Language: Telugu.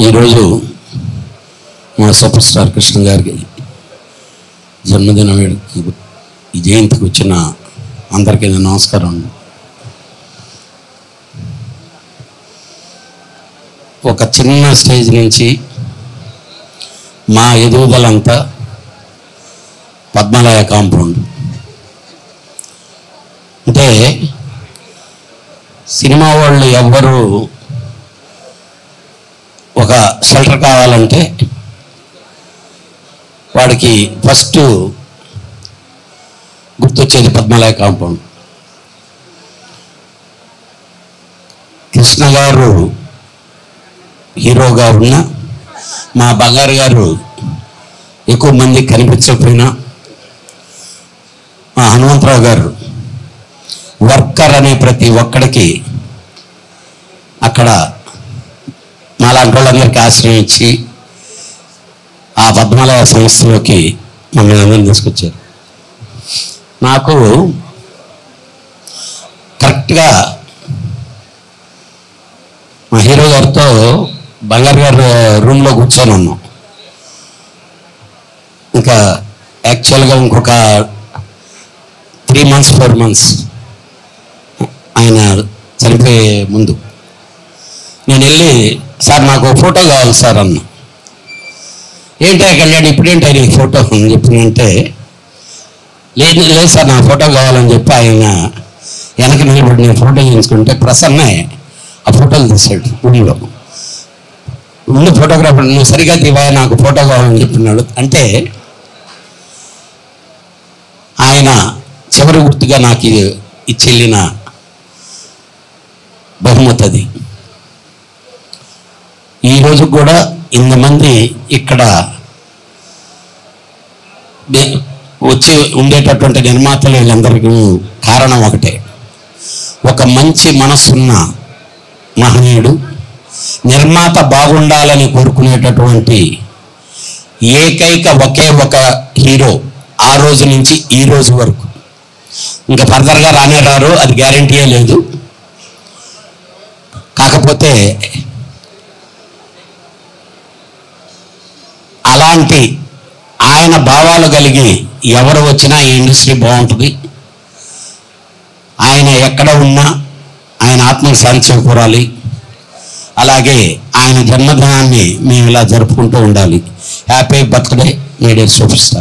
ఈరోజు మా సూపర్ స్టార్ కృష్ణ గారికి జన్మదిన వేడుకకి ఈ జయంతికి వచ్చిన అందరికీ నమస్కారం. ఒక చిన్న స్టేజ్ నుంచి మా ఎదుగుదలంతా పద్మలయ కాంపౌండ్. అంటే సినిమా వాళ్ళు ఎవ్వరూ ఒక షెల్టర్ కావాలంటే వాడికి ఫస్ట్ గుర్తొచ్చేది పద్మలయ కాంపౌండ్. కృష్ణ గారు హీరోగా ఉన్న మా బంగారు గారు ఎక్కువ మంది కనిపించకపోయినా మా హనుమంతరావు గారు వర్కర్ అనే ప్రతి ఒక్కడికి అక్కడ మాలాంటి వాళ్ళందరికీ ఆశ్రయం ఇచ్చి ఆ పద్మలయ సంస్థలోకి మమ్మల్ని అందరినీ తీసుకొచ్చారు. నాకు కరెక్ట్గా మా హీరో గారితో బంగారు గారు రూమ్లో కూర్చొని ఉన్నాం. ఇంకా యాక్చువల్గా ఇంకొక 3 months 4 months ఆయన చనిపోయే ముందు నేను వెళ్ళి, సార్ నాకు ఫోటో కావాలి సార్ అన్న. ఏంటి కళ్యాణ్ ఇప్పుడేంటి నీకు ఫోటో అని చెప్పినంటే, లేదు లేదు సార్ నా ఫోటో కావాలని చెప్పి ఆయన వెనక నిలబడి నేను ఫోటో తీసుకుంటే ప్రసన్నే ఆ ఫోటోలు తీసాడు. ముందు ఫోటోగ్రాఫర్ నువ్వు సరిగా తీవా నాకు ఫోటో కావాలని చెప్పినాడు. అంటే ఆయన చివరి గుర్తుగా నాకు ఇచ్చెళ్ళిన బహుమతి అది. ఈరోజు కూడా ఇంతమంది ఇక్కడ వచ్చి ఉండేటటువంటి నిర్మాతలు వీళ్ళందరికీ కారణం ఒకటే, ఒక మంచి మనసున్న మహనీయుడు, నిర్మాత బాగుండాలని కోరుకునేటటువంటి ఏకైక ఒకే ఒక హీరో ఆ రోజు నుంచి ఈ రోజు వరకు. ఇంకా ఫర్దర్గా రానే రారు, అది గ్యారంటీయే లేదు. కాకపోతే అలాంటి ఆయన భావాలు కలిగి ఎవరు వచ్చినా ఈ ఇండస్ట్రీ బాగుంటుంది. ఆయన ఎక్కడ ఉన్నా ఆయన ఆత్మకు శాంతి చేకూరాలి. అలాగే ఆయన జన్మదినాన్ని మేము ఇలా జరుపుకుంటూ ఉండాలి. Happy birthday my dear super star.